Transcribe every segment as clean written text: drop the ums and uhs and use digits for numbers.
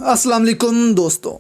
अस्सलाम वालेकुम दोस्तों।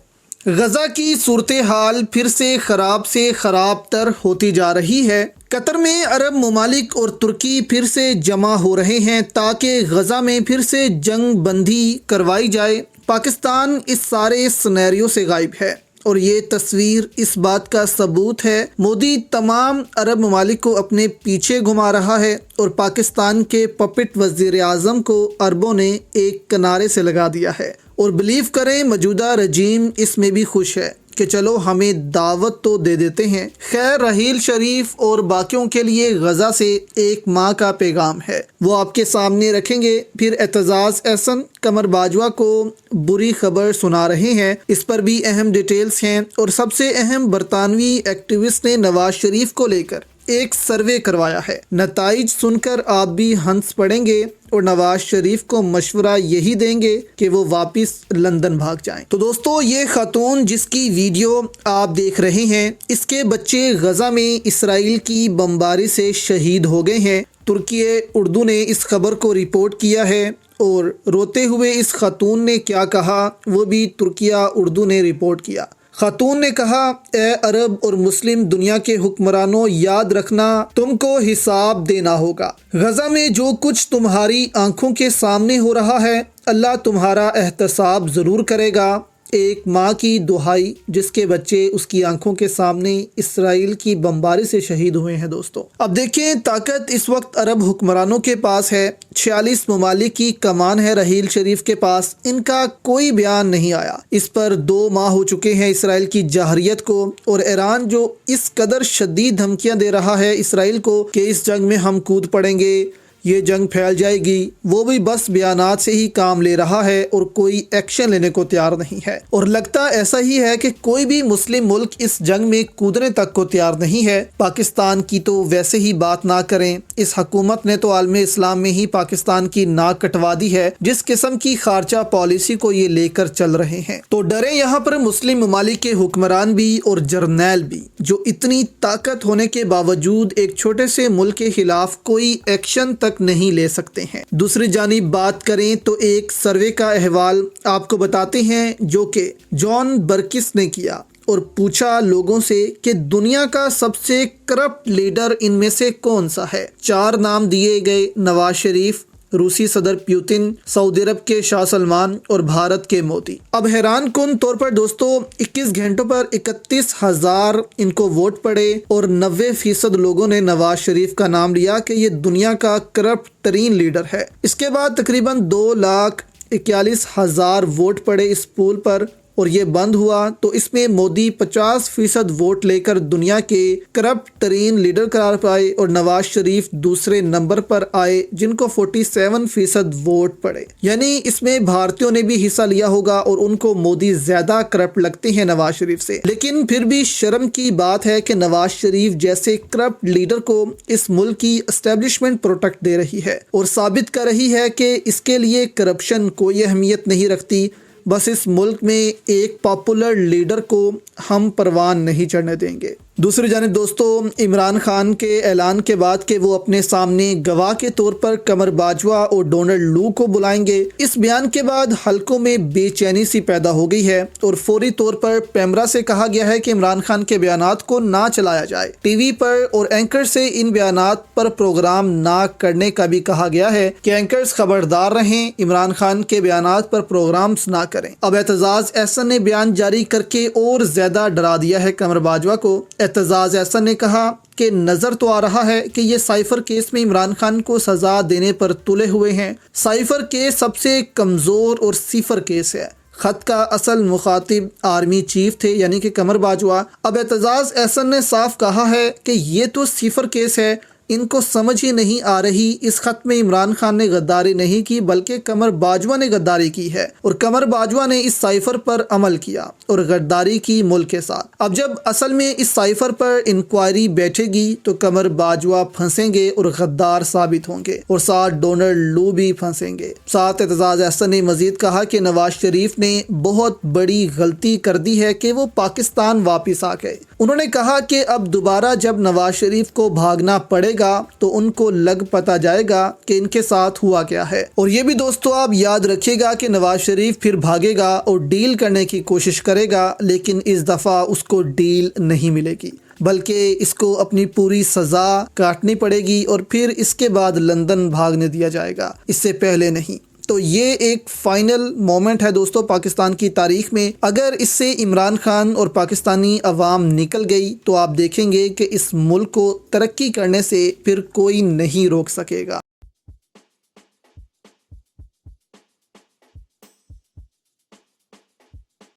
गज़ा की सूरत-ए-हाल फिर से ख़राब तर होती जा रही है। कतर में अरब ममालिक और तुर्की फिर से जमा हो रहे हैं ताकि गज़ा में फिर से जंग बंदी करवाई जाए। पाकिस्तान इस सारे सिनेरियो से गायब है और ये तस्वीर इस बात का सबूत है। मोदी तमाम अरब ममालिक को अपने पीछे घुमा रहा है और पाकिस्तान के पपेट वज़ीर आज़म को अरबों ने एक किनारे से लगा दिया है। और बिलीव करें, मौजूदा रजीम इसमें भी खुश है कि चलो हमें दावत तो दे देते हैं। खैर, रहील शरीफ और बाकियों के लिए गज़ा से एक माह का पैगाम है, वो आपके सामने रखेंगे। फिर एतजाज़ एहसन कमर बाजवा को बुरी खबर सुना रहे हैं, इस पर भी अहम डिटेल्स हैं। और सबसे अहम, बरतानवी एक्टिविस्ट ने नवाज शरीफ को लेकर एक सर्वे करवाया है। नताइज सुनकर आप भी हंस पड़ेंगे और नवाज शरीफ को मशवरा यही देंगे कि वो वापस लंदन भाग जाएं। तो दोस्तों, ये खातून जिसकी वीडियो आप देख रहे हैं, इसके बच्चे गज़ा में इसराइल की बमबारी से शहीद हो गए हैं। तुर्की उर्दू ने इस खबर को रिपोर्ट किया है और रोते हुए इस खातून ने क्या कहा वो भी तुर्किया उर्दू ने रिपोर्ट किया। खातून ने कहा, ए अरब और मुस्लिम दुनिया के हुक्मरानों, याद रखना तुमको हिसाब देना होगा। गज़ा में जो कुछ तुम्हारी आंखों के सामने हो रहा है, अल्लाह तुम्हारा एहतसाब ज़रूर करेगा। एक माँ की दुहाई जिसके बच्चे उसकी आंखों के सामने इसराइल की बमबारी से शहीद हुए हैं। दोस्तों, अब देखें, ताकत इस वक्त अरब हुक्मरानों के पास है। 46 ममालिक की कमान है रहील शरीफ के पास। इनका कोई बयान नहीं आया। इस पर 2 माह हो चुके हैं इसराइल की जहरियत को। और ईरान जो इस कदर शदीद धमकियां दे रहा है इसराइल को कि इस जंग में हम कूद पड़ेंगे, ये जंग फैल जाएगी, वो भी बस बयानात से ही काम ले रहा है और कोई एक्शन लेने को तैयार नहीं है। और लगता ऐसा ही है कि कोई भी मुस्लिम मुल्क इस जंग में कूदने तक को तैयार नहीं है। पाकिस्तान की तो वैसे ही बात ना करें। इस हुकूमत ने तो आलम इस्लाम में ही पाकिस्तान की नाक कटवा दी है, जिस किस्म की खारजा पॉलिसी को ये लेकर चल रहे हैं। तो डरे यहाँ पर मुस्लिम ममालिक के हुक्मरान भी और जर्नैल भी, जो इतनी ताकत होने के बावजूद एक छोटे से मुल्क के खिलाफ कोई एक्शन तक नहीं ले सकते हैं। दूसरी जानिब बात करें तो एक सर्वे का अहवाल आपको बताते हैं जो कि जॉन बर्किस ने किया और पूछा लोगों से कि दुनिया का सबसे करप्ट लीडर इनमें से कौन सा है। 4 नाम दिए गए, नवाज शरीफ, रूसी सदर पुतिन, सऊदी अरब के शाह सलमान और भारत के मोदी। अब हैरान कुन तौर पर दोस्तों, 21 घंटों पर 31,000 इनको वोट पड़े और 90% लोगों ने नवाज शरीफ का नाम लिया कि ये दुनिया का करप्ट तरीन लीडर है। इसके बाद तकरीबन 2,41,000 वोट पड़े इस पोल पर और ये बंद हुआ। तो इसमें मोदी 50% वोट लेकर दुनिया के करप्ट तरीन लीडर करार पाए और नवाज शरीफ दूसरे नंबर पर आए जिनको 47% वोट पड़े। यानी इसमें भारतीयों ने भी हिस्सा लिया होगा और उनको मोदी ज्यादा करप्ट लगते हैं नवाज शरीफ से। लेकिन फिर भी शर्म की बात है कि नवाज शरीफ जैसे करप्ट लीडर को इस मुल्क की एस्टेब्लिशमेंट प्रोटेक्ट दे रही है और साबित कर रही है कि इसके लिए करप्शन कोई अहमियत नहीं रखती। बस इस मुल्क में एक पॉपुलर लीडर को हम परवान नहीं चढ़ने देंगे। दूसरी जानिब दोस्तों, इमरान खान के ऐलान के बाद कि वो अपने सामने गवाह के तौर पर कमर बाजवा और डोनाल्ड लू को बुलाएंगे, इस बयान के बाद हलकों में बेचैनी सी पैदा हो गई है और फौरी तौर पर पैमरा से कहा गया है कि इमरान खान के बयानात को ना चलाया जाए। टीवी पर और एंकर से इन बयानात पर प्रोग्राम ना करने का भी कहा गया है कि एंकर्स खबरदार रहें, इमरान खान के बयानात पर प्रोग्राम्स ना करें। अब एतजाज़ एहसन ने बयान जारी करके और ज्यादा डरा दिया है कमर बाजवा को। एतजाज़ एहसन ने कहा कि नजर तो आ रहा है कि ये साइफर केस में इमरान खान को सजा देने पर तुले हुए हैं। साइफर केस सबसे कमजोर और सिफर केस है। खत का असल मुखातिब आर्मी चीफ थे यानी कि कमर बाजवा। अब एतजाज़ एहसन ने साफ कहा है कि ये तो सिफर केस है, इनको समझ ही नहीं आ रही इस खत में इमरान खान ने गद्दारी नहीं की बल्कि कमर बाजवा ने गद्दारी की है और कमर बाजवा ने इस साइफर पर अमल किया और गद्दारी की मुल्क के साथ। अब जब असल में इस साइफर पर इंक्वायरी बैठेगी तो कमर बाजवा फंसेंगे और गद्दार साबित होंगे और साथ डोनाल्ड लू भी फंसेंगे। साथ एतजाज़ एहसन ने मजीद कहा कि नवाज शरीफ ने बहुत बड़ी गलती कर दी है कि वो पाकिस्तान वापिस आ गए। उन्होंने कहा कि अब दोबारा जब नवाज शरीफ को भागना पड़ेगा گا تو ان کو لگ پتہ جائے گا کہ ان کے ساتھ ہوا کیا ہے۔ اور یہ بھی دوستو آپ یاد رکھیے گا کہ نواز شریف پھر بھاگے گا اور ڈیل کرنے کی کوشش کرے گا، لیکن اس دفعہ اس کو ڈیل نہیں ملے گی، بلکہ اس کو اپنی پوری سزا کاٹنی پڑے گی اور پھر اس کے بعد لندن بھاگنے دیا جائے گا، اس سے پہلے نہیں۔ تو یہ ایک فائنل مومنٹ ہے دوستو پاکستان کی تاریخ میں۔ اگر اس سے عمران خان اور پاکستانی عوام نکل گئی تو آپ دیکھیں گے کہ اس ملک کو ترقی کرنے سے پھر کوئی نہیں روک سکے گا۔